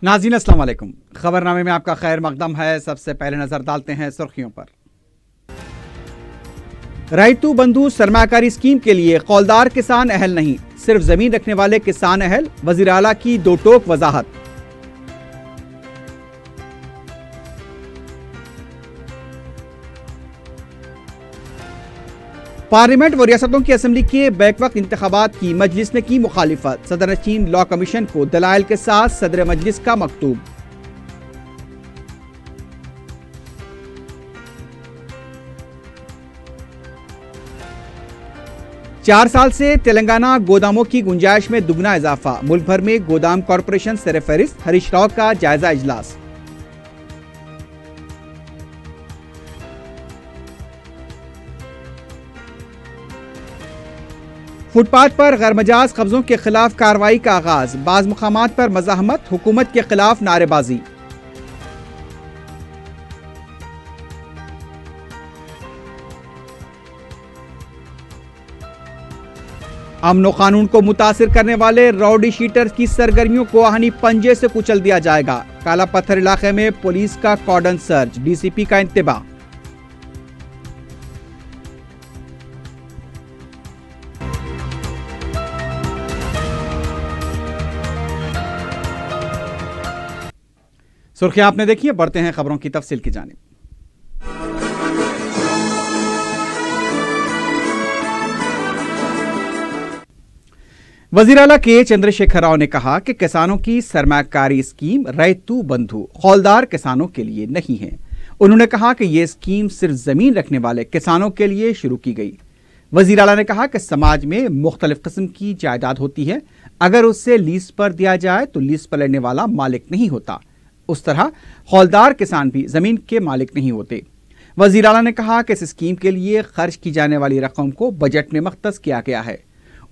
नाज़रीन अस्सलाम वालेकुम। खबरनामे में आपका खैर मकदम है। सबसे पहले नजर डालते हैं सुर्खियों पर। रैतू बंधु सरमाकारी स्कीम के लिए कौलदार किसान अहल नहीं, सिर्फ जमीन रखने वाले किसान अहल। वज़ीर आला की दो टोक वजाहत। पार्लियामेंट व रियासतों की असम्बली के बैक वक्त इंतखाबात की मजलिस ने की मुखालिफत। सदर नशीन लॉ कमीशन को दलाइल के साथ सदर मजलिस का मकतूब। चार साल से तेलंगाना गोदामों की गुंजाइश में दुगना इजाफा। मुल्क भर में गोदाम कॉरपोरेशन सर फहरिस्त। हरीश राव का जायजा इजलास। फुटपाथ पर गैरमजाज कब्जों के खिलाफ कार्रवाई का आगाज। बाज मुकामात पर मज़ाहमत, हुकूमत के खिलाफ नारेबाजी। अमन व कानून को मुतासिर करने वाले राउडी शीटर्स की सरगर्मियों को आहनी पंजे से कुचल दिया जाएगा। काला पत्थर इलाके में पुलिस का कॉर्डन सर्च, डीसीपी का इंतबाह। सुर्खियां आपने देखी है, बढ़ते हैं खबरों की तफसील की जानिब। वज़ीर आला के चंद्रशेखर राव ने कहा कि किसानों की सरमाकारी स्कीम रैतू बंधु खौलदार किसानों के लिए नहीं है। उन्होंने कहा कि यह स्कीम सिर्फ जमीन रखने वाले किसानों के लिए शुरू की गई। वज़ीर आला ने कहा कि समाज में मुख्तलिफ किस्म की जायदाद होती है, अगर उससे लीज पर दिया जाए तो लीज पर लेने वाला मालिक नहीं होता, उस तरह खौलदार किसान भी जमीन के मालिक नहीं होते। वज़ीर आला ने कहा कि इस स्कीम के लिए खर्च की जाने वाली रकम को बजट में मख्तस किया गया है।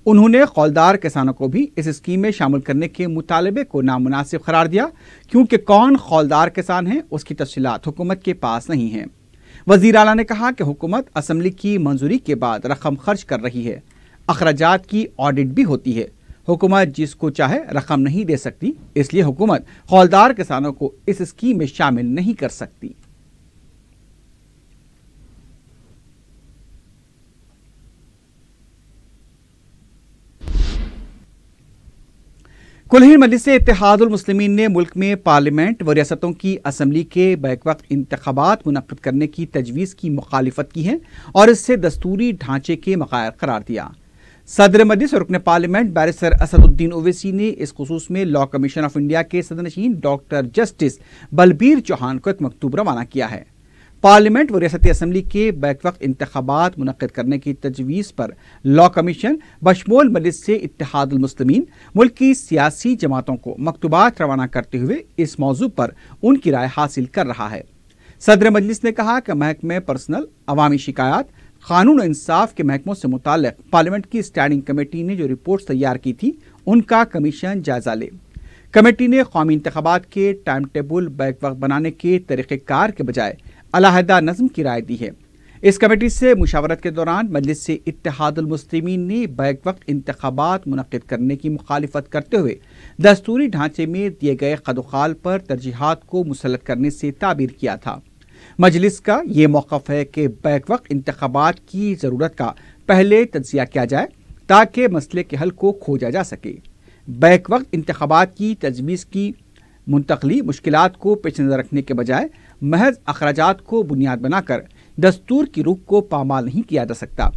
उन्होंने खौलदार किसानों को भी इस स्कीम में शामिल करने के मुतालबे को नामुनासिब करार दिया, क्योंकि कौन खौलदार किसान है उसकी तफसीलात हुकूमत के पास नहीं है। वज़ीर आला ने कहा कि हुकूमत असम्बली की मंजूरी के बाद रकम खर्च कर रही है, अखराजात की ऑडिट भी होती है। हुकूमत जिसको चाहे रकम नहीं दे सकती, इसलिए हुकूमत खौलदार किसानों को इस स्कीम में शामिल नहीं कर सकती। कुल्हिन मजलिस इत्तेहादुल मुस्लिमीन ने मुल्क में पार्लियामेंट व रियासतों की असम्बली के बैक वक्त इंतखाबात मुनक्किद करने की तजवीज़ की मुखालिफत की है और इससे दस्तूरी ढांचे के मग़ायर करार दिया। सदर मजलिस और रुकन पार्लियामेंट बैरिस्टर असदुद्दीन ओवैसी ने इस खुसूस में लॉ कमीशन ऑफ इंडिया के सदरनशीन डॉक्टर जस्टिस बलबीर चौहान को एक मकतूब रवाना किया है। पार्लियामेंट व रियासती असम्बली के बैक वक्त इंतखाबात मुनक्किद करने की तजवीज़ पर लॉ कमीशन बशमूल मजलिस से इत्तेहादुल मुस्लिमीन मुल्क की सियासी जमातों को मकतूबात रवाना करते हुए इस मौजू पर उनकी राय हासिल कर रहा है। सदर मजलिस ने कहा कि महकमे पर्सनल, अवामी शिकायत, कानून और इंसाफ के महकमों से मुताल्लिक पार्लियामेंट की स्टैंडिंग कमेटी ने जो रिपोर्ट तैयार की थी उनका कमीशन जायजा ले। कमेटी ने कौमी इंतखाबात के टाइम टेबल बैक वक्त बनाने के तरीक़ेकार के बजाय अलहदा नज़्म की राय दी है। इस कमेटी से मुशावरत के दौरान मजलिस से इत्तेहादुल मुस्लिमीन ने बैक वक्त इंतखाबात मुनक्किद करने की मुखालिफत करते हुए दस्तूरी ढांचे में दिए गए खदोखाल पर तरजीहात को मुसल्लत करने से ताबीर किया था। मजलिस का ये मौक़िफ़ है कि बैक वक्त इंतखाबात की ज़रूरत का पहले तज्ज़िया किया जाए ताकि मसले के हल को खोजा जा सके। बैक वक्त इंतखाबात की तजवीज़ की मुंतकली मुश्किलात को पेश नज़र रखने के बजाय महज अखराजात को बुनियाद बनाकर दस्तूर की रुख को पामाल नहीं किया जा सकता।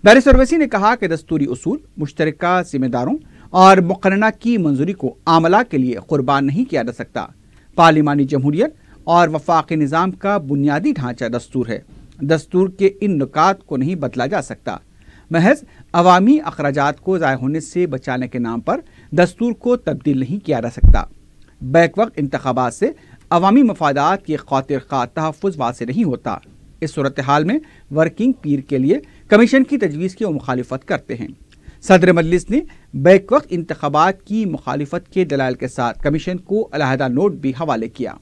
बैरिस्टर ओवैसी ने कहा कि दस्तूरी उसूल, मुश्तरका जिम्मेदारों और मुक़र्रना की मंजूरी को आमला के लिए कुर्बान नहीं किया जा सकता। पार्लिमानी जमहूरियत और वफाकी निज़ाम का बुनियादी ढांचा दस्तूर है। दस्तूर के इन नुकात को नहीं बदला जा सकता। महज अवामी अखराजात को ज़ाय होने से बचाने के नाम पर दस्तूर को तब्दील नहीं किया जा सकता। बैक वक्त इंतखाबात से अवामी मफादात की खातिर खा तहफ़्फ़ुज़ वासे नहीं होता। इस सूरत हाल में वर्किंग पीर के लिए कमीशन की तजवीज़ की मुखालिफत करते हैं। सदर मजलिस ने बैक वक्त इंतखाबात की मुखालिफत के दलाइल के साथ कमीशन को अलहदा नोट भी हवाले किया।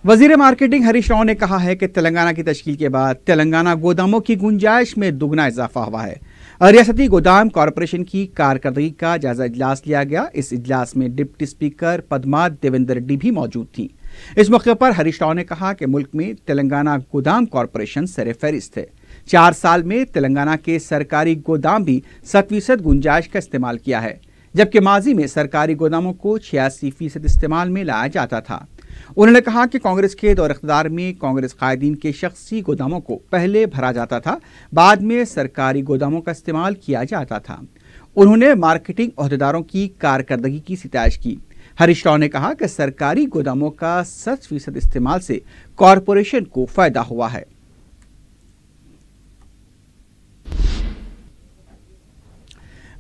वजीर मार्केटिंग हरीश राव ने कहा है कि तेलंगाना की तश्कील के बाद तेलंगाना गोदामों की गुंजाइश में दुगना इजाफा हुआ है। रियासती गोदाम कॉरपोरेशन की कारकर्दगी का जायजा इजलास लिया गया। इस इजलास में डिप्टी स्पीकर पद्मा देवेंद्र रेड्डी भी मौजूद थी। इस मौके पर हरीश राव ने कहा कि मुल्क में तेलंगाना गोदाम कॉरपोरेशन सर-ए-फहरिस्त है। 4 साल में तेलंगाना के सरकारी गोदाम भी 7% गुंजाइश का इस्तेमाल किया है, जबकि माजी में सरकारी गोदामों को 86% इस्तेमाल में लाया जाता था। उन्होंने कहा कि कांग्रेस के दौर इख्तियार में कांग्रेस कायदीन के शख्सी गोदामों को पहले भरा जाता था, बाद में सरकारी गोदामों का इस्तेमाल किया जाता था। उन्होंने मार्केटिंग ओहदेदारों की कारकर्दगी की सितारिश की। हरीश राव ने कहा कि सरकारी गोदामों का 7% इस्तेमाल से कॉरपोरेशन को फायदा हुआ है।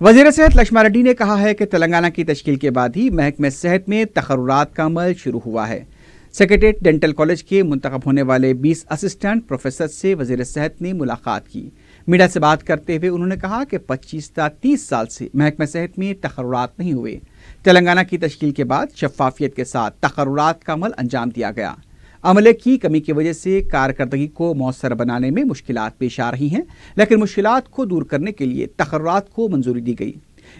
वज़ीर सेहत लक्ष्मण रेड्डी ने कहा है कि तेलंगाना की तश्कील के बाद ही महकमे सेहत में तकर्रुरात का अमल शुरू हुआ है। सेक्रेटेरिएट डेंटल कॉलेज के मुंतखब होने वाले 20 असिस्टेंट प्रोफेसर से वज़ीर सेहत ने मुलाकात की। मीडिया से बात करते हुए उन्होंने कहा कि 25 या 30 साल से महकमे सेहत में तकर्रुरात नहीं हुए। तेलंगाना की तश्कील के बाद शफाफियत के साथ तकर्रुरात का अमल अंजाम दिया गया। अमले की कमी की वजह से कारकर्दगी को मौसर बनाने में मुश्किलात पेश आ रही हैं, लेकिन मुश्किलात को दूर करने के लिए तकर्रुरात को मंजूरी दी गई।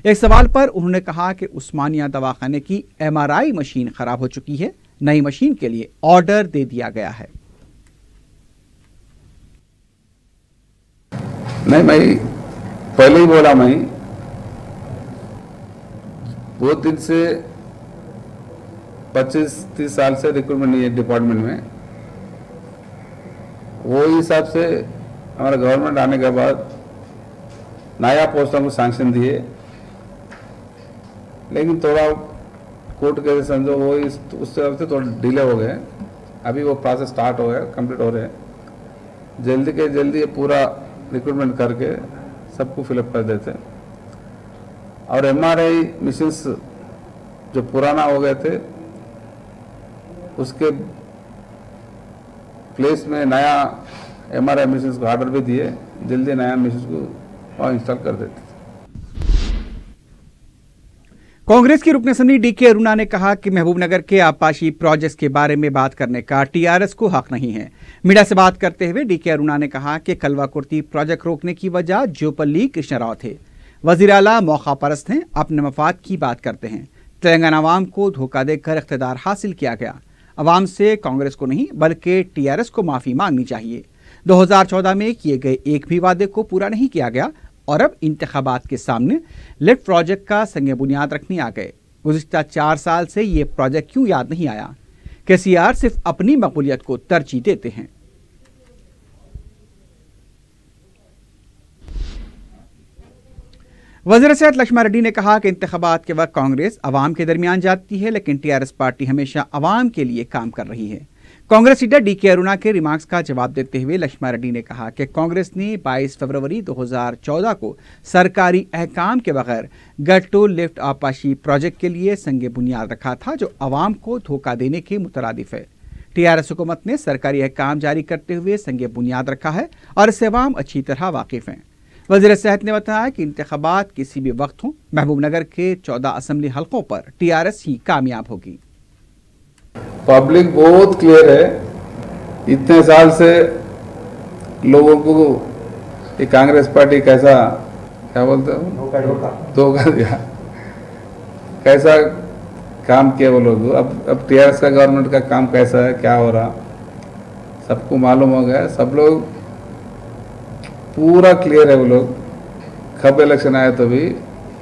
एक सवाल पर उन्होंने कहा कि उस्मानिया दवाखाने की MRI मशीन खराब हो चुकी है, नई मशीन के लिए ऑर्डर दे दिया गया है। नहीं, मैं पहले ही बोला, मैं बहुत दिन से 25-30 साल से रिक्रूटमेंट नहीं है डिपार्टमेंट में। वो हिसाब से हमारा गवर्नमेंट आने के बाद नया पोस्टों को सैंक्शन दिए, लेकिन थोड़ा कोर्ट के समझो वो उस तरफ से थोड़ा डिले हो गए। अभी वो प्रोसेस स्टार्ट हो गया, कंप्लीट हो रहे हैं। जल्दी के जल्दी ये पूरा रिक्रूटमेंट करके सबको फिलअप कर देते। और MRI मशीन्स जो पुराना हो गए थे उसके प्लेस में नया MRI मशीन्स को ऑर्डर भी दिए, जल्दी नया मशीन्स को वहाँ इंस्टॉल कर देते। कांग्रेस की रुकन असम्बली DK अरुणा ने कहा कि महबूबनगर के आबपाशी प्रोजेक्ट्स के बारे में बात करने का TRS को हक नहीं है। मीडिया से बात करते हुए DK अरुणा ने कहा कि कलवा-कुर्ती प्रोजेक्ट रोकने की वजह जोपल्ली कृष्ण राव थे। वज़ीर आला मौका परस्त हैं, अपने मफाद की बात करते हैं। तेलंगाना अवाम को धोखा देकर इख्तियार हासिल किया गया। अवाम से कांग्रेस को नहीं बल्कि TRS को माफ़ी मांगनी चाहिए। 2014 में किए गए एक भी वादे को पूरा नहीं किया गया और अब इंतखाबात के सामने लिफ्ट प्रोजेक्ट का संग बुनियाद रखने आ गए। गुज़िश्ता 4 साल से ये प्रोजेक्ट क्यों याद नहीं आया? KCR सिर्फ अपनी मकबूलियत को तरजीह देते हैं। वज़ीर सेहत लक्ष्मण रेड्डी ने कहा कि इंतखाबात के वक्त कांग्रेस अवाम के दरमियान जाती है, लेकिन TRS पार्टी हमेशा अवाम के लिए काम कर रही है। कांग्रेस लीडर DK अरुणा के रिमार्क्स का जवाब देते हुए लक्ष्मण रेड्डी ने कहा कि कांग्रेस ने 22 फरवरी 2014 को सरकारी अहकाम के बगैर गट्टू लिफ्ट आबपाशी प्रोजेक्ट के लिए संग बुनियाद रखा था, जो अवाम को धोखा देने के मुतरादिफ है। TRS हुकूमत ने सरकारी अहकाम जारी करते हुए संग बुनियाद रखा है और इससे अवाम अच्छी तरह वाकिफ हैं। वज़ीर सेहत ने बताया कि इंतखाबात किसी भी वक्त हों, महबूबनगर के 14 असम्बली हलकों पर TRS ही कामयाब होगी। पब्लिक बहुत क्लियर है। इतने साल से लोगों को ये कांग्रेस पार्टी कैसा, क्या बोलते हो, धोखा दिया, कैसा काम किया वो लोग। अब TRS का गवर्नमेंट का काम कैसा है, क्या हो रहा, सबको मालूम हो गया। सब लोग पूरा क्लियर है। वो लोग कब इलेक्शन आए तो भी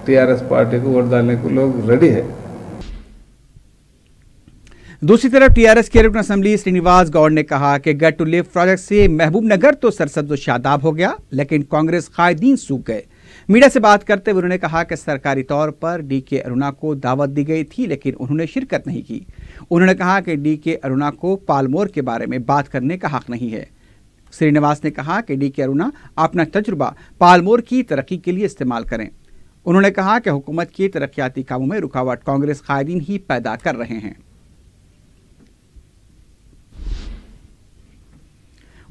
TRS पार्टी को वोट डालने को लोग रेडी है। दूसरी तरफ TRS के रुकन असम्बली श्रीनिवास गौड़ ने कहा कि गेट टू लिव प्रोजेक्ट से महबूबनगर तो सरसब्ज़ शादाब हो गया, लेकिन कांग्रेस कायदीन सूख गए। मीडिया से बात करते हुए उन्होंने कहा कि सरकारी तौर पर DK अरुणा को दावत दी गई थी, लेकिन उन्होंने शिरकत नहीं की। उन्होंने कहा कि DK अरुणा को पालमोर के बारे में बात करने का हक नहीं है। श्रीनिवास ने कहा कि DK अरुणा अपना तजुर्बा पालमोर की तरक्की के लिए इस्तेमाल करें। उन्होंने कहा कि हुकूमत के तरक्याती कामों में रुकावट कांग्रेस कायदीन ही पैदा कर रहे हैं।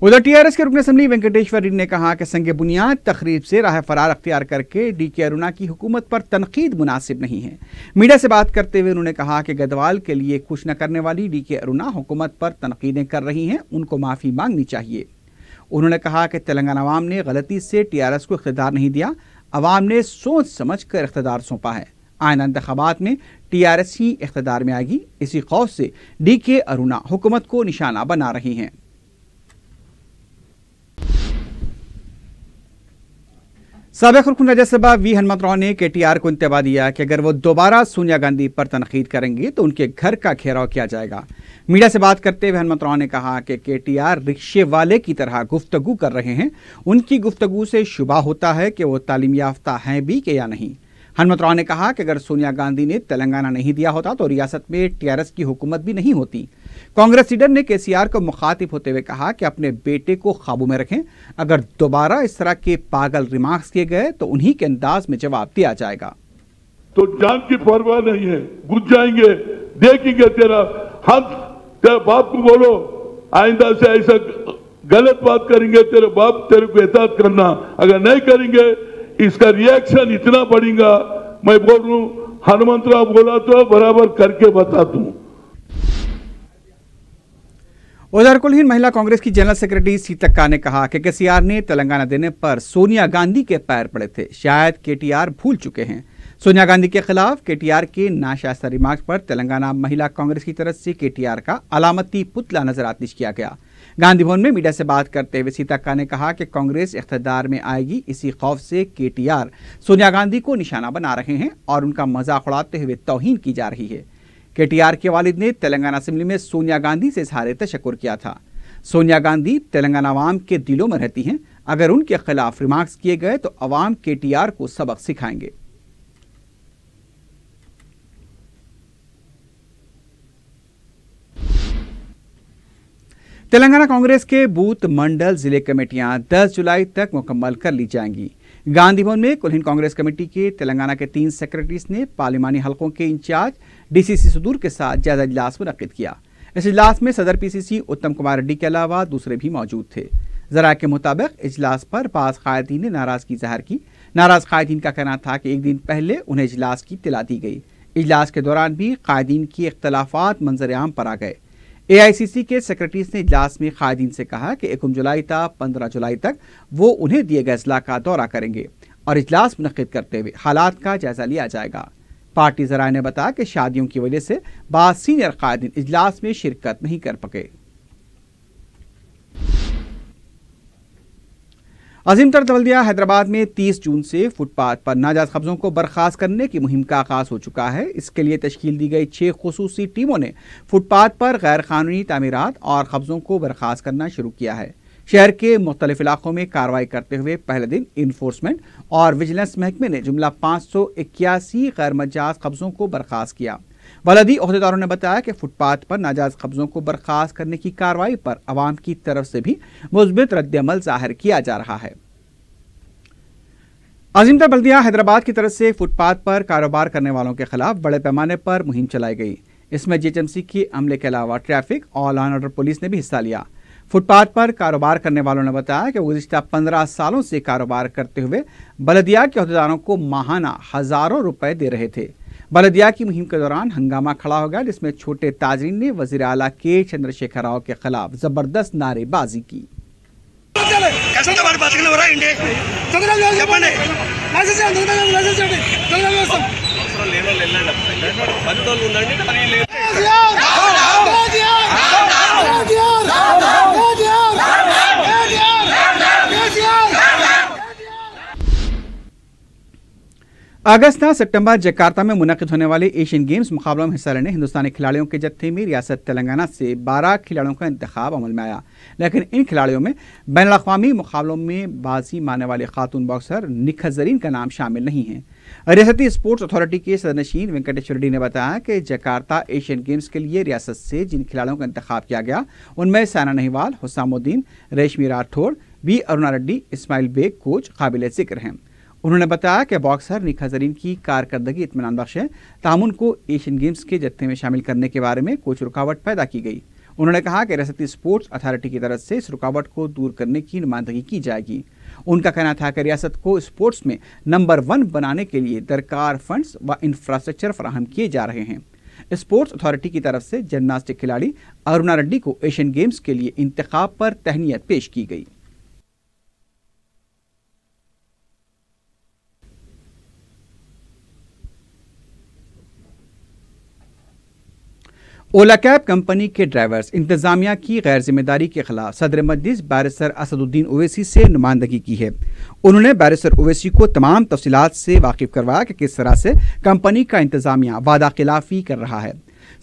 उधर TRS के रुकन असम्बली वेंकटेश्वर रेड्डी ने कहा कि संग बुनियाद तकरीब से राह फरार अख्तियार करके DK अरुणा की हुकूमत पर तनकीद मुनासिब नहीं है। मीडिया से बात करते हुए उन्होंने कहा कि गदवाल के लिए खुश न करने वाली DK अरुणा हुकूमत पर तनकीदें कर रही हैं, उनको माफ़ी मांगनी चाहिए। उन्होंने कहा कि तेलंगाना अवाम ने गलती से TRS को इख्तियार नहीं दिया, عوام نے سوچ سمجھ کر اقتدار سونپا ہے۔ آئندہ انتخابات میں TRS ہی اقتدار میں آئے گی، اسی خوف سے DK ارونا حکومت کو نشانہ بنا رہی ہیں۔ سابق رکن راجیہ سبھا وی ہنمنت راؤ نے KTR کو انتباہ دیا کہ اگر وہ دوبارہ سونیا گاندھی پر تنقید کریں گے تو ان کے گھر کا گھیراؤ کیا جائے گا۔ میڈیا سے بات کرتے ہوئے ہنمنت راؤ نے کہا کہ KTR رکشے والے کی طرح گفتگو کر رہے ہیں، ان کی گفتگو سے شبہ ہوتا ہے کہ وہ تعلیم یافتہ ہیں بھی کہ یا نہیں۔ ہنمنت راؤ نے کہا کہ اگر سونیا گاندھی نے تلنگانہ نہیں دیا ہوتا تو ریاست میں TRS کی حکومت بھی نہیں ہوتی۔ کانگریس لیڈر نے KCR کو مخاطب ہوتے ہوئے کہا کہ اپنے بیٹے کو قابو میں رکھیں، اگر دوبارہ اس طرح کے پاگل ریمارکس کیے گئے تو انہی کے انداز میں جواب دیا جائے گا۔ تو جان کی پرواہ نہیں ہے، گھس جائیں گے، دیکھیں گے تیرا حق، تیرے باپ کو بولو آئندہ سے ایسا غلط بات کریں گے تیرے باپ تیرے کو اطاعت کرنا، اگر نہیں کریں گے اس کا ری ایکشن اتنا بڑھے گا۔ میں بول رہا ہوں ہنمنت راؤ بولا تو برابر کر کے بتاتا ہوں۔ ادھر کل ہند مہیلا کانگریس کی جنرل سیکرٹری سیتکا نے کہا کہ KCR نے تلنگانہ دینے پر سونیا گاندھی کے پیر پڑے تھے، شاید KTR بھول چکے ہیں۔ سونیا گاندھی کے خلاف KTR کے ناشائستہ ریمارکس پر تلنگانہ مہیلا کانگریس کی طرف سے KTR کا علامتی پتلا نظر آتش کیا گیا۔ گاندھی بھون میں میڈیا سے بات کرتے ہوئے سیتکا نے کہا کہ کانگریس اقتدار میں آئے گی، اسی خوف سے KTR سونیا گاندھی کو نشانہ بنا رہے ہیں اور ان کا مذاق اڑاتے ہوئے توہین کی جا رہی ہے۔ KTR کے والد نے تلنگانہ اسمبلی میں سونیا گاندھی سے اظہار تشکر کیا تھا۔ سونیا گاندھی تلنگانہ عوام کے دلوں میں رہتی ہیں، اگر ان کے خلاف ریمارکس کیے گئے تو عوام KTR کو سبق سکھائیں گے۔ تلنگانہ کانگریس کے بوتھ منڈل ضلع کمیٹیاں 10 جولائی تک مکمل کر لی جائیں گی۔ گاندھی بھون میں کل ہند کانگریس کمیٹی کے تلنگانہ کے 3 سیکرٹریز نے پارلیمانی حلقوں کے انچارج DCC صدور کے ساتھ جائزہ اجلاس منعقد کیا۔ اس اجلاس میں صدر PCC اتم کمار ریڈی کے علاوہ دوسرے بھی موجود تھے۔ ذرائع کے مطابق اجلاس پر بعض قائدین نے ناراضگی ظاہر کی۔ ناراض قائدین کا کہنا تھا کہ ایک دن پہلے انہیں اجلاس کی اطلاع دی گئی۔ اجلاس کے دوران بھی قائدین کی اختلافات منظر عام پر آ گئے۔ AICC کے سیکرٹریز نے اجلاس میں قائدین سے کہا کہ 1 جولائی تا 15 جولائی تک وہ انہیں دیے گئے اضلاع کا دورہ کریں گے اور اجلاس منعقد کرتے ہوئے حالات کا جائزہ لیا جائے گا۔ پارٹی ذرائع نے بتایا کہ شادیوں کی وجہ سے بعض سینئر قائدین اجلاس میں شرکت نہیں کر پکے۔ عظیم تر بلدیہ حیدرآباد میں 30 جون سے فٹ پاتھ پر ناجائز قبضوں کو برخاست کرنے کی مہم کا آغاز ہو چکا ہے۔ اس کے لیے تشکیل دی گئی 6 خصوصی ٹیموں نے فٹ پاتھ پر غیر قانونی تعمیرات اور قبضوں کو برخاست کرنا شروع کیا ہے۔ شہر کے مختلف علاقوں میں کارروائی کرتے ہوئے پہلے دن انفورسمنٹ اور وجیلنس محکمے نے جملہ 581 غیر مجاز قبضوں کو برخاست کیا۔ بلدی عہدیداروں نے بتایا کہ فٹ پاتھ پر ناجائز قبضوں کو برخاست کرنے کی کارروائی پر عوام کی طرف سے بھی مثبت رد عمل ظاہر کیا جا رہا ہے۔ عظیم تر بلدیہ حیدرآباد کی طرف سے فٹ پاتھ پر کاروبار کرنے والوں کے خلاف بڑے پیمانے پر مہم چلائی گئی۔ اس میں GHMC کے عملے کے علاوہ ٹریفک اور لا اینڈ آرڈر پولیس نے بھی حصہ لیا۔ فٹ پاتھ پر کاروبار کرنے والوں نے بتایا کہ گزشتہ 15 سالوں سے کاروبار کرتے ہوئے بلدیہ کے عہدیداروں کو ماہانہ ہزاروں روپے دے رہے تھے۔ بلدیہ کی مہم کے دوران ہنگامہ کھڑا ہو گیا، جس میں چھوٹے تاجرین نے وزیر اعلیٰ کے چندر شیکھر راؤ کے خلاف زبردست نعرے بازی کی۔ اگست تا سپٹمبر جکارتا میں منعقد ہونے والے ایشین گیمز مقابلوں میں حصہ لینے ہندوستانی کھلاڑیوں کے جتھے میں ریاست تلنگانہ سے 12 کھلاڑیوں کا انتخاب عمل میں آیا، لیکن ان کھلاڑیوں میں بین الاقوامی مقابلوں میں بازی مارنے والے خاتون باکسر نکھت زرین کا نام شامل نہیں ہے۔ ریاستی اسپورٹس اتھارٹی کے صدر نشین وینکٹیش ریڈی نے بتایا کہ جکارتا ایشین گیمز کے لیے ریاست سے جن کھلاڑیوں کا انتخاب کیا گیا ان میں Saina Nehwal, Hussamuddin, Reshmi Rathore, B Aruna Reddy, Ismail Baig coach قابل ذکر ہیں۔ انہوں نے بتایا کہ باکسر نکھت زرین کی کارکردگی اطمینان بخش ہے، تاہم ان کو ایشین گیمز کے جتھے میں شامل کرنے کے بارے میں کچھ رکاوٹ پیدا کی گئی۔ انہوں نے کہا کہ ریاستی اسپورٹس اتھارٹی کی طرف سے اس رکاوٹ کو دور کرنے کی نمائندگی کی جائے گی۔ ان کا کہنا تھا کہ ریاست کو اسپورٹس میں نمبر 1 بنانے کے لیے درکار فنڈز و انفراسٹرکچر فراہم کیے جا رہے ہیں۔ اسپورٹس اتھارٹی کی طرف سے جمناسٹک کھلاڑی ارونا ریڈی کو ایشین گیمز کے لیے انتخاب پر تہنیت پیش کی گئی۔ اولا کیب کمپنی کے ڈرائیورز انتظامیہ کی غیر ذمہ داری کے خلاف صدر مجلس بیرسٹر اسد الدین اویسی سے نمائندگی کی ہے۔ انہوں نے بیرسٹر اویسی کو تمام تفصیلات سے واقف کروایا کہ کس طرح سے کمپنی کا انتظامیہ وعدہ خلافی کر رہا ہے۔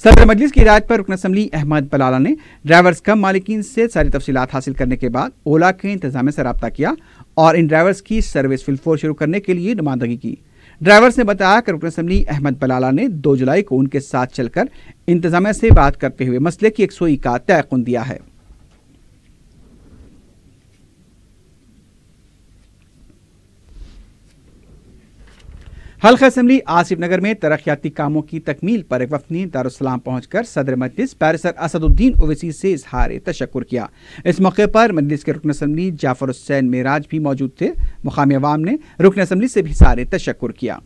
صدر مجلس کی ہدایت پر رکن اسمبلی احمد بلالہ نے ڈرائیورز کم مالکین سے ساری تفصیلات حاصل کرنے کے بعد اولا کے انتظامیہ سے رابطہ کیا اور ان ڈرائیورز کی سروس فی الفور شروع کرنے کے لیے نمائندگی کی۔ ڈرائیورز نے بتایا کہ رکن اسمبلی احمد بلالہ نے 2 جولائی کو ان کے ساتھ چل کر انتظامیہ سے بات کرتے ہوئے مسئلے کی یکسوئی کا تیقن دیا ہے۔ حلقہ اسمبلی آصف نگر میں ترقیاتی کاموں کی تکمیل پر ایک وفد نے دارالسلام پہنچ کر صدر مجلس بیرسٹر اسد الدین اویسی سے اظہار تشکر کیا۔ اس موقع پر مجلس کے رکن اسمبلی جعفر حسین معراج بھی موجود تھے۔ مقامی عوام نے رکن اسمبلی سے بھی اظہار تشکر کیا۔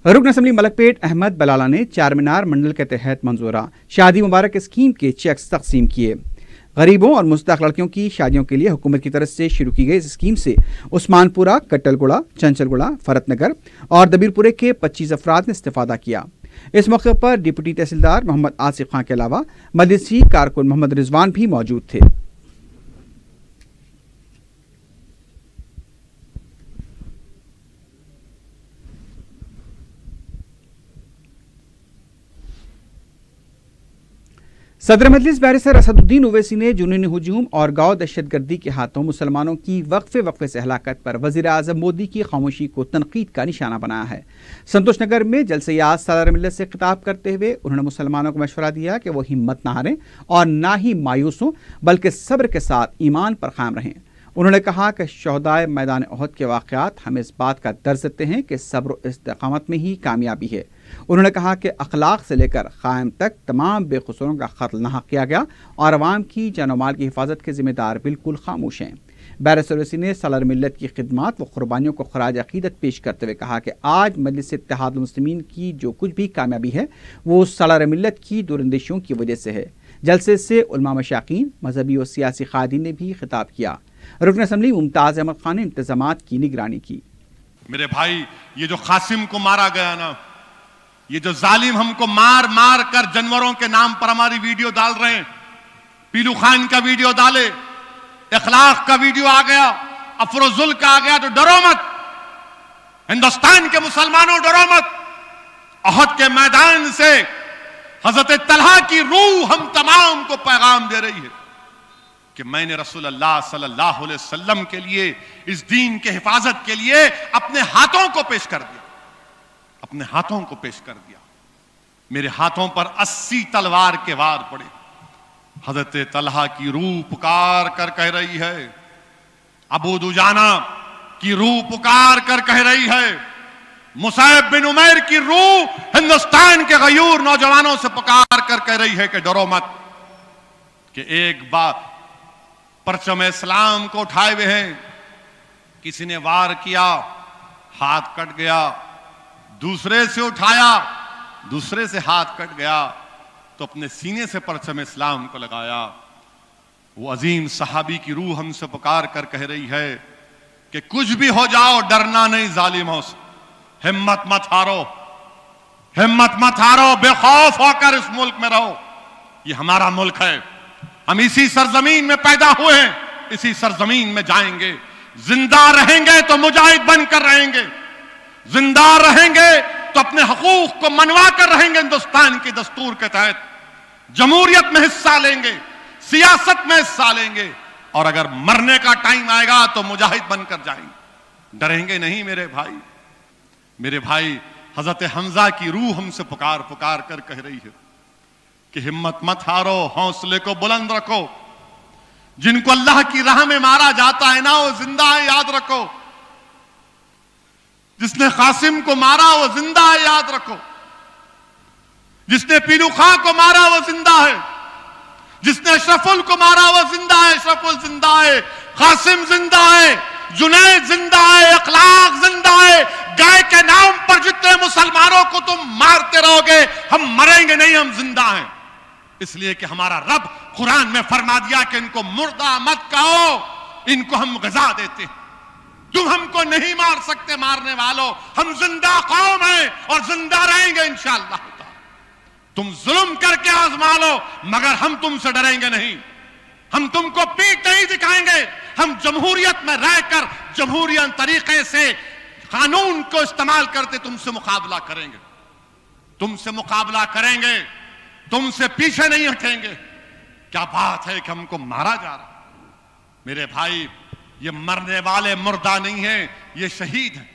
رکن اسمبلی ملک پیٹ احمد بلالہ نے چار مینار منڈل کے تحت منظورہ شادی مبارک اسکیم کے چیکس تقسیم کیے۔ غریبوں اور مستحق لڑکیوں کی شادیوں کے لیے حکومت کی طرف سے شروع کی گئی اس اسکیم سے عثمان پورہ، کٹل گڑا، چنچل گڑا، فرت نگر اور دبیر پورے کے 25 افراد نے استفادہ کیا۔ اس موقع پر ڈپٹی تحصیلدار محمد آصف خان کے علاوہ مجلسی کارکن محمد رضوان بھی موجود تھے۔ صدر مجلس بیرسٹر اسد الدین اویسی نے جنونی ہجوم اور گاؤں دہشت گردی کے ہاتھوں مسلمانوں کی وقفے سے ہلاکت پر وزیر اعظم مودی کی خاموشی کو تنقید کا نشانہ بنایا ہے۔ سنتوش نگر میں جلسہ یاد سالار ملت سے خطاب کرتے ہوئے انہوں نے مسلمانوں کو مشورہ دیا کہ وہ ہمت نہ ہاریں اور نہ ہی مایوس ہوں بلکہ صبر کے ساتھ ایمان پر قائم رہیں۔ انہوں نے کہا کہ شہدائے میدان احد کے واقعات ہمیں اس بات کا درس دیتے ہیں کہ صبر و استقامت میں ہی کامیابی ہے۔ انہوں نے کہا کہ اخلاق سے لے کر قائم تک تمام بے قصوروں کا قتل نہ کیا گیا اور عوام کی جان و مال کی حفاظت کے ذمہ دار بالکل خاموش ہیں۔ بیرسٹر اویسی نے سالار ملت کی خدمات و قربانیوں کو خراج عقیدت پیش کرتے ہوئے کہا کہ آج مجلس اتحاد المسلمین کی جو کچھ بھی کامیابی ہے وہ سالار ملت کی دوراندیشیوں کی وجہ سے ہے۔ جلسے سے علماء مشائقین، مذہبی و سیاسی قائدین نے بھی خطاب کیا۔ رکن اسمبلی ممتاز احمد خان نے انتظامات کی نگرانی کی۔ میرے بھائی، یہ جو قاسم کو مارا گیا نا، یہ جو ظالم ہم کو مار مار کر جانوروں کے نام پر ہماری ویڈیو ڈال رہے ہیں، پیلو خان کا ویڈیو ڈالے، اخلاق کا ویڈیو آ گیا، افروزل کا آ گیا، تو ڈرو مت، ہندوستان کے مسلمانوں ڈرو مت۔ احد کے میدان سے حضرت طلحہ کی روح ہم تمام کو پیغام دے رہی ہے کہ میں نے رسول اللہ صلی اللہ علیہ وسلم کے لیے، اس دین کے حفاظت کے لیے اپنے ہاتھوں کو پیش کر دیا، اپنے ہاتھوں کو پیش کر دیا۔ میرے ہاتھوں پر 80 تلوار کے وار پڑے۔ حضرت طلحہ کی روح پکار کر کہہ رہی ہے، ابو دجانہ کی روح پکار کر کہہ رہی ہے، مصعب بن عمیر کی روح ہندوستان کے غیور نوجوانوں سے پکار کر کہہ رہی ہے کہ ڈرو مت، کہ ایک بار پرچم اسلام کو اٹھائے ہوئے ہیں، کسی نے وار کیا، ہاتھ کٹ گیا، دوسرے سے اٹھایا، دوسرے سے ہاتھ کٹ گیا، تو اپنے سینے سے پرچم اسلام کو لگایا۔ وہ عظیم صحابی کی روح ہم سے پکار کر کہہ رہی ہے کہ کچھ بھی ہو جاؤ ڈرنا نہیں ظالموں سے، ہمت مت ہارو، ہمت مت ہارو، بے خوف ہو کر اس ملک میں رہو۔ یہ ہمارا ملک ہے، ہم اسی سرزمین میں پیدا ہوئے ہیں، اسی سرزمین میں جائیں گے۔ زندہ رہیں گے تو مجاہد بن کر رہیں گے، زندہ رہیں گے تو اپنے حقوق کو منوا کر رہیں گے، ہندوستان کے دستور کے تحت جمہوریت میں حصہ لیں گے، سیاست میں حصہ لیں گے، اور اگر مرنے کا ٹائم آئے گا تو مجاہد بن کر جائیں گے، ڈریں گے نہیں۔ میرے بھائی، میرے بھائی، حضرت حمزہ کی روح ہم سے پکار پکار کر کہہ رہی ہے کہ ہمت مت ہارو، حوصلے کو بلند رکھو۔ جن کو اللہ کی راہ میں مارا جاتا ہے نا، وہ زندہ ہے، یاد رکھو۔ جس نے قاسم کو مارا وہ زندہ ہے، یاد رکھو۔ جس نے پیلو خان کو مارا وہ زندہ ہے، جس نے اشرف ال کو مارا وہ زندہ ہے، اشرف ال زندہ ہے، قاسم زندہ ہے، جنید زندہ ہے، اخلاق زندہ ہے۔ گائے کے نام پر جتنے مسلمانوں کو تم مارتے رہو گے، ہم مریں گے نہیں، ہم زندہ ہیں۔ اس لیے کہ ہمارا رب قرآن میں فرما دیا کہ ان کو مردہ مت کہو، ان کو ہم غذا دیتے ہیں۔ तुम हमको नहीं मार सकते मारने वालों, हम जिंदा कौम हैं और जिंदा रहेंगे इंशाअल्लाह। तुम जुल्म करके आजमा लो, मगर हम तुमसे डरेंगे नहीं, हम तुमको पीठ नहीं दिखाएंगे। हम जमहूरियत में रहकर जमहूरियत तरीके से कानून को इस्तेमाल करते तुमसे मुकाबला करेंगे, तुमसे मुकाबला करेंगे, तुमसे पीछे नहीं हटेंगे। क्या बात है कि हमको मारा जा रहा। मेरे भाई, ये मरने वाले मुर्दा नहीं है, ये शहीद हैं।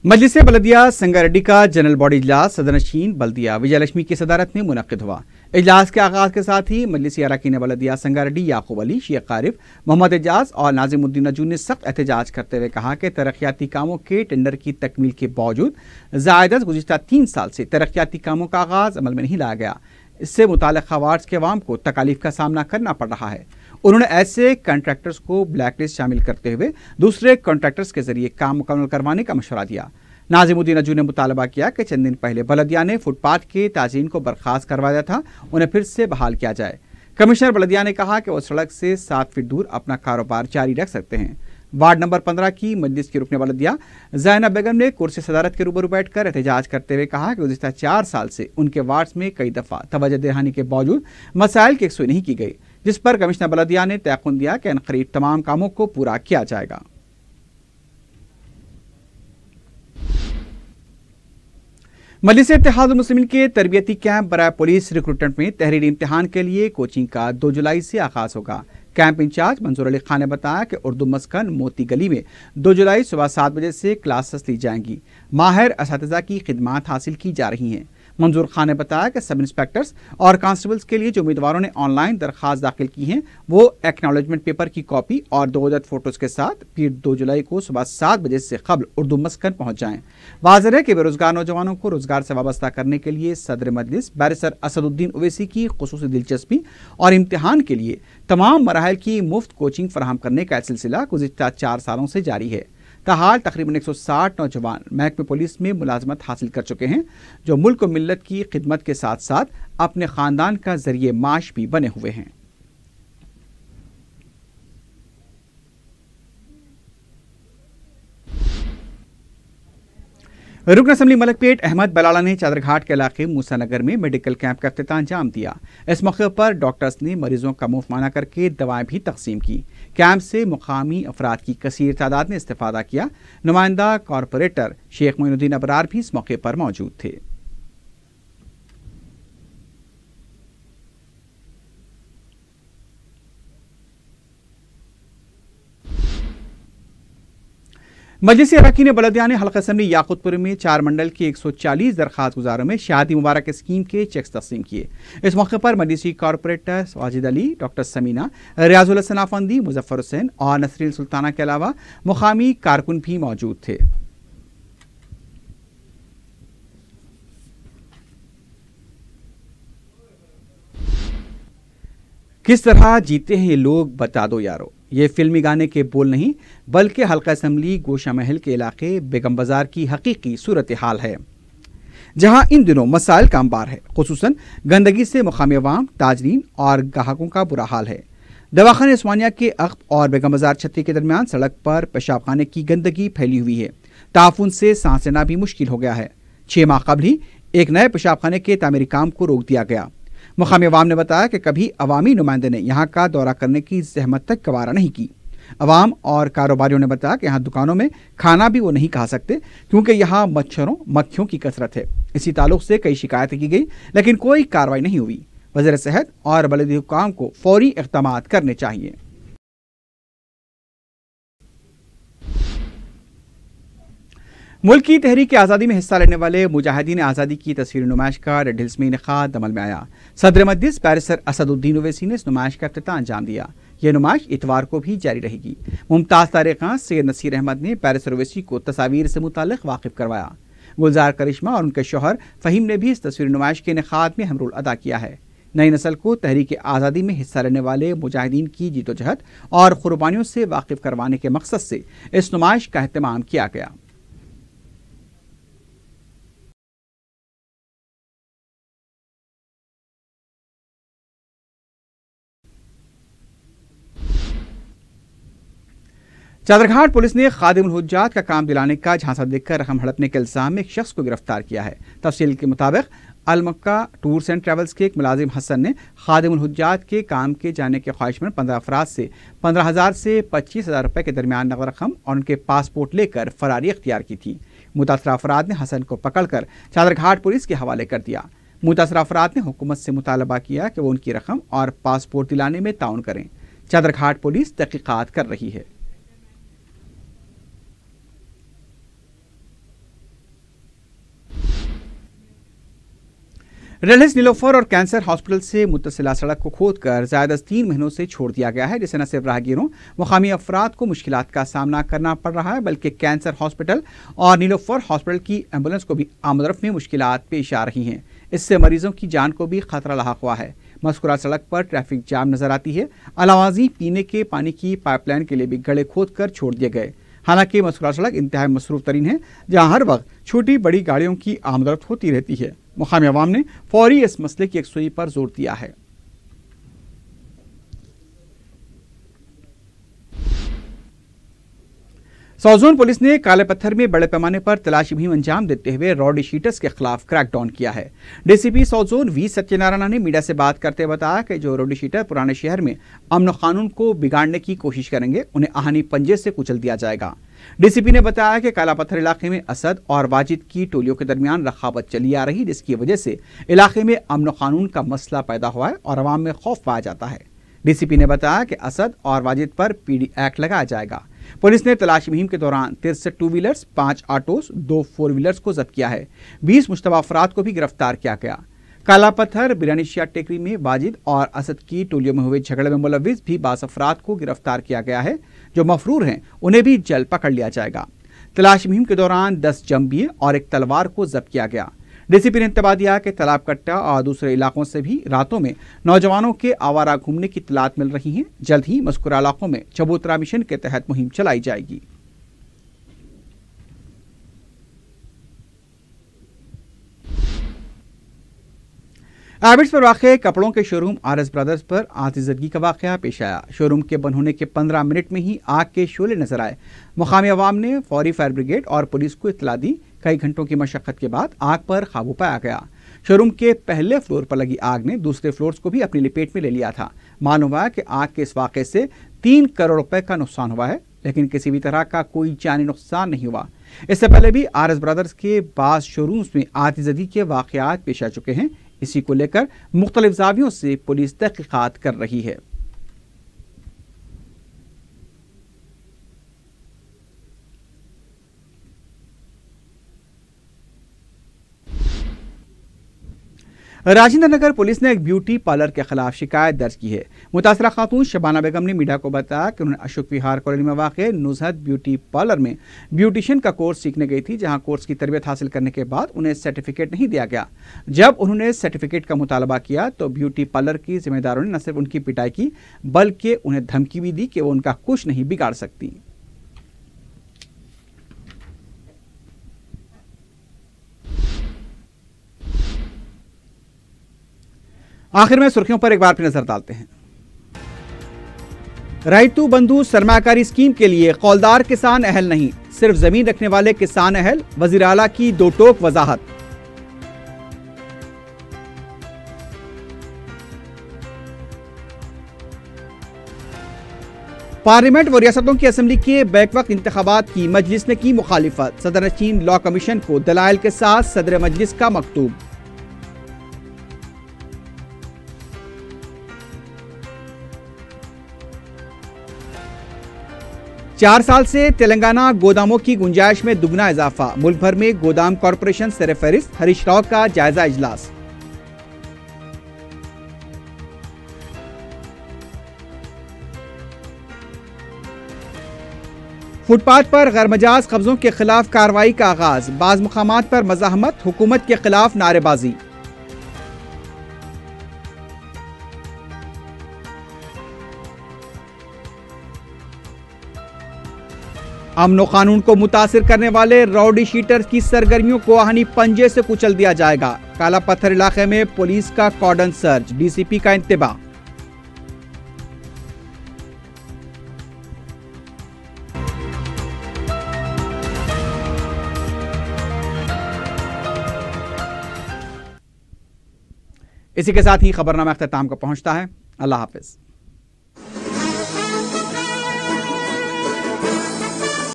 मजलिस बल्दिया संगारेड्डी का जनरल बॉडी इजलास सदरनशीन बल्दिया विजयलक्ष्मी की सदारत में मुनक्किद हुआ। इजलास के आगाज के साथ ही मजलिसी अरकान बल्दिया संगारेड्डी याकूब अली, शेख आरिफ, मोहम्मद एजाज और नाजिमुद्दीन नजून ने सख्त एहतजाज करते हुए कहा कि तरक्याती कामों के टेंडर की तकमील के बावजूद ज़ायद गुज़िश्ता 3 साल से तरक्याती कामों का आगाज अमल में नहीं लाया गया। इससे मुताल्लिक़ वार्ड्स के अवाम को तकालीफ का सामना करना पड़ रहा है। उन्होंने ऐसे कॉन्ट्रैक्टर्स को ब्लैक लिस्ट शामिल करते हुए दूसरे कॉन्ट्रैक्टर्स के जरिए काम मुकम्मल करवाने का मशवरा दिया। नाजिमुद्दीन नजून ने मुतालबा किया कि चंद दिन पहले बल्दिया ने फुटपाथ के ताजीन को बर्खास्त करवाया था, उन्हें फिर से बहाल किया जाए। कमिश्नर बल्दिया ने कहा कि वो सड़क से 7 फीट दूर अपना कारोबार जारी रख सकते हैं। वार्ड नंबर 15 की मजलिस की रुकने बल्दिया ज़ैनब बेगम ने कुर्सी सदारत के रूबरू बैठकर एहतजाज करते हुए कहा कि गुज़िश्ता 4 साल से उनके वार्ड्स में कई दफ़ा तवज्जो दिलाने के बावजूद मसाइल की यकसुई नहीं की गई, जिस पर कमिश्नर बल्दिया ने तयक़ुन दिया कि अनक़रीब तमाम कामों को पूरा किया जाएगा। मजलिस इत्तेहादुल मुस्लिमीन के तरबियती कैंप बराए पुलिस रिक्रूटमेंट में तहरीरी इम्तिहान के लिए कोचिंग का 2 जुलाई से आगाज होगा। कैंप इंचार्ज मंजूर अली खान ने बताया कि उर्दू मस्कन मोती गली में 2 जुलाई सुबह 7 बजे से क्लासेस ली जाएंगी। माहिर असातिज़ा की खिदमात हासिल की जा रही हैं। मंजूर खान ने बताया कि सब इंस्पेक्टर्स और कांस्टेबल्स के लिए जो उम्मीदवारों ने ऑनलाइन दरख्वास्त दाखिल की हैं, वो एक्नॉलेजमेंट पेपर की कॉपी और 2 अदद फोटोज के साथ फिर 2 जुलाई को सुबह 7 बजे से कबल उर्दू मस्कन पहुंच जाएं। वाज़ेह है कि बेरोजगार नौजवानों को रोजगार से वाबस्ता करने के लिए सदर मजलिस बैरिस्टर असदुद्दीन ओवैसी की खुसूसी दिलचस्पी और इम्तिहान के लिए तमाम मराहल की मुफ्त कोचिंग फराहम करने का सिलसिला गुज़िश्ता 4 सालों से जारी है। ताहाल तकरीबन 160 नौजवान महकमे पुलिस में मुलाजमत हासिल कर चुके हैं, जो मुल्क और मिल्लत की खिदमत के साथ साथ अपने खानदान का जरिए माश भी बने हुए हैं। रुकन असम्बली मलकपेट अहमद बलाला ने चादरघाट के इलाके मूसा नगर में मेडिकल कैंप का इख्तिताम अंजाम दिया। इस मौके पर डॉक्टर्स ने मरीजों का मुफ्त माना करके दवाएं भी तकसीम की। कैंप से मुकामी अफराद की कसीर तादाद ने इस्तेफादा किया। नुमाइंदा कॉरपोरेटर शेख मोइनुद्दीन अबरार भी इस मौके पर मौजूद थे। मजलिस अरकान बल्दिया ने हल्का असम्बली याकूतपुर में 4 मंडल के 140 दरखास्त गुजारों में शादी मुबारक स्कीम के चेक्स तकसीम किए। इस मौके पर मजलिसी कॉरपोरेटर वाजिद अली, डॉक्टर समीना, रियाजुल हसन आफंदी, मुजफ्फर हुसैन और नसरीन सुल्ताना के अलावा मुकामी कारकुन भी मौजूद थे। किस तरह जीते हैं ये लोग बता दो यारो, ये फिल्मी गाने के बोल नहीं बल्कि हल्का असम्बली गोशा महल के इलाके बेगम बाजार की हकीकी सूरत हाल है, जहां इन दिनों मसाइल का अंबार है। खुसूसन गंदगी से मुकामी अवाम, ताजरीन और ग्राहकों का बुरा हाल है। दवाखाने उस्मानिया के अख्त और बेगम बाजार छतरी के दरमियान सड़क पर पेशाब खाने की गंदगी फैली हुई है। ताफुन से सांस लेना भी मुश्किल हो गया है। 6 माह कबल ही एक नए पेशाब खाने के तामीरी काम को रोक दिया गया। मुकामी अवाम ने बताया कि कभी अवामी नुमाइंदे ने यहाँ का दौरा करने की जहमत तक गवारा नहीं की। अवाम और कारोबारियों ने बताया कि यहाँ दुकानों में खाना भी वो नहीं खा सकते क्योंकि यहाँ मच्छरों मक्खियों की कसरत है। इसी ताल्लुक से कई शिकायतें की गई लेकिन कोई कार्रवाई नहीं हुई। वज़ीर सेहत और बलदी हुक्काम को फौरी इक़दामात करने चाहिए। मुल्क की तहरीक आज़ादी में हिस्सा लेने वाले मुजाहिदीन आज़ादी की तस्वीर नुमाइश का रेड हिल्स में इनेकाद अमल में आया। सदर मजलिस बैरिस्टर असदुद्दीन ओवैसी ने इस नुमाइश का इफ्तिताह अंजाम दिया। यह नुमाइश इतवार को भी जारी रहेगी। मुमताज़ तारिक़ां सैयद नसीर अहमद ने बैरिस्टर ओवैसी को तस्वीर से मुताल्लिक़ वाकिफ करवाया। गुलजार करिश्मा और उनके शौहर फ़हीम ने भी इस तस्वीर नुमाइश के इनेकाद में अहम रोल अदा किया है। नई नस्ल को तहरीक आज़ादी में हिस्सा लेने वाले मुजाहिदीन की जीतोजहद और कुर्बानियों से वाकिफ करवाने के मकसद से इस नुमाइश का एहतमाम किया गया। चादरघाट पुलिस ने खादिमुल हुज्जात का काम दिलाने का झांसा देकर रकम हड़पने के इल्जाम में एक शख्स को गिरफ्तार किया है। तफसील के मुताबिक अलमक्का टूर्स एंड ट्रेवल्स के एक मुलाजिम हसन ने खादिमुल हुज्जात के काम के जाने के ख्वाहिशमंद 15 अफराद से 15,000 से 25,000 रुपये के दरमियान नगद रकम और उनके पासपोर्ट लेकर फरारी अख्तियार की थी। मुतासरा अफराद ने हसन को पकड़कर चादरघाट पुलिस के हवाले कर दिया। मुतासरा अफराद ने हुकूमत से मुतालबा किया कि वो उनकी रकम और पासपोर्ट दिलाने में ताउन करें। चादरघाट पुलिस तहकीकात कर रही है। रेलहिल्स नीलोफर और कैंसर हॉस्पिटल से मुत्तसिला सड़क को खोदकर ज़्यादा 3 महीनों से छोड़ दिया गया है, जिससे न सिर्फ राहगीरों मुकामी अफराद को मुश्किलात का सामना करना पड़ रहा है, बल्कि कैंसर हॉस्पिटल और नीलोफर हॉस्पिटल की एम्बुलेंस को भी आमदरफ्त में मुश्किलात पेश आ रही हैं। इससे मरीजों की जान को भी खतरा लाहक हुआ है। मज़कूरा सड़क पर ट्रैफिक जाम नजर आती है। अलावाजी पीने के पानी की पाइपलाइन के लिए भी गड्ढे खोदकर छोड़ दिए गए। हालांकि मज़कूरा सड़क इंतहाई मसरूफ तरीन है, जहाँ हर वक्त छोटी बड़ी गाड़ियों की आमदरफ्त होती रहती है। मुकामी अवाम ने फौरी इस मसले की यकसुई पर जोर दिया है। सौजोन पुलिस ने काले पत्थर में बड़े पैमाने पर तलाशी मुहिम अंजाम देते हुए रॉडी शीटर्स के खिलाफ क्रैकडाउन किया है। डीसीपी सौजोन वी सत्यनारायण ने मीडिया से बात करते हुए बताया कि जो रॉडी शीटर पुराने शहर में अमन कानून को बिगाड़ने की कोशिश करेंगे, उन्हें आहनी पंजे से कुचल दिया जाएगा। डीसीपी ने बताया कि काला पत्थर इलाके में असद और वाजिद की टोलियों के दरमियान रखावत चली आ रही, जिसकी वजह से इलाके में अमन कानून का मसला पैदा हुआ है और अवाम में खौफ पाया जाता है। डीसीपी ने बताया कि असद और वाजिद पर पीडी एक्ट लगाया जाएगा। पुलिस ने तलाशी मुहिम के दौरान 63 टू व्हीलर्स, 5 ऑटोस, 2 4 व्हीलर्स को जब्त किया है। 20 मुश्तबा अफराद को भी गिरफ्तार किया गया। काला पत्थर बिरानिशिया टेकरी में वाजिद और असद की टोलियों में हुए झगड़े में मुलविस भी 22 अफराद को गिरफ्तार किया गया है। जो मफरूर हैं उन्हें भी जल्द पकड़ लिया जाएगा। तलाशी मुहिम के दौरान 10 जंबिये और एक तलवार को जब्त किया गया। डीसीपी ने इंतबाह दिया कि तालाब कट्टा और दूसरे इलाकों से भी रातों में नौजवानों के आवारा घूमने की इत्तलात मिल रही हैं। जल्द ही मज़कूरा इलाकों में चबूतरा मिशन के तहत मुहिम चलाई जाएगी। एबिट्स पर वाक़ कपड़ों के शोरूम RS ब्रदर्स पर आतिशज़दगी का वाक़या पेश आया। शोरूम के बंद होने के 15 मिनट में ही आग के शोले नजर आए। मुकामी अवाम ने फौरी फायर ब्रिगेड और पुलिस को इत्तला दी। कई घंटों की मशक्क़त के बाद आग पर काबू पाया गया। शोरूम के पहले फ्लोर पर लगी आग ने दूसरे फ्लोर्स को भी अपनी लपेट में ले लिया था। मालूम हुआ कि आग के इस वाक़े से 3 करोड़ रुपए का नुकसान हुआ है, लेकिन किसी भी तरह का कोई जानी नुकसान नहीं हुआ। इससे पहले भी RS ब्रदर्स के बाज़ शोरूम्स में आतिशज़दगी के वाक़यात पेश आ चुके हैं। इसी को लेकर मुख्तलिफ ज़ावियों से पुलिस तहक़ीक़ात कर रही है। राजेंद्र नगर पुलिस ने एक ब्यूटी पार्लर के खिलाफ शिकायत दर्ज की है। मुतासरा खातून शबाना बेगम ने मीडिया को बताया कि उन्होंने अशोक विहार कॉलोनी में वाक़े नुज़हत ब्यूटी पार्लर में ब्यूटिशियन का कोर्स सीखने गई थी, जहां कोर्स की तरबियत हासिल करने के बाद उन्हें सर्टिफिकेट नहीं दिया गया। जब उन्होंने सर्टिफिकेट का मुतालबा किया तो ब्यूटी पार्लर की जिम्मेदारों ने न सिर्फ उनकी पिटाई की, बल्कि उन्हें धमकी भी दी कि वो उनका कुछ नहीं बिगाड़ सकती। आखिर में सुर्खियों पर एक बार फिर नजर डालते हैं। रैतू बंधु सरमाकारी स्कीम के लिए कौलदार किसान अहल नहीं, सिर्फ जमीन रखने वाले किसान अहल। वजीर आला की दो टोक वजाहत। पार्लियामेंट व रियासतों की असम्बली के बैक वक्त इंतखाबात की मजलिस ने की मुखालिफत। सदर नशीन लॉ कमीशन को दलाइल के साथ सदर मजलिस का मकतूब। चार साल से तेलंगाना गोदामों की गुंजाइश में दुगना इजाफा। मुल्क भर में गोदाम कॉरपोरेशन सर फहरिस्त। हरीश राव का जायजा इजलास। फुटपाथ पर गैरमजाज कब्जों के खिलाफ कार्रवाई का आगाज। बाज मुकामात पर मज़ाहमत, हुकूमत के खिलाफ नारेबाजी। अमन कानून को मुतासिर करने वाले राउडी शीटर्स की सरगर्मियों को आहनी पंजे से कुचल दिया जाएगा। काला पत्थर इलाके में पुलिस का कॉर्डन सर्च। डीसीपी का इंतबाह। اسی کے ساتھ ہی خبرنامہ اختتام کو پہنچتا ہے۔ اللہ حافظ۔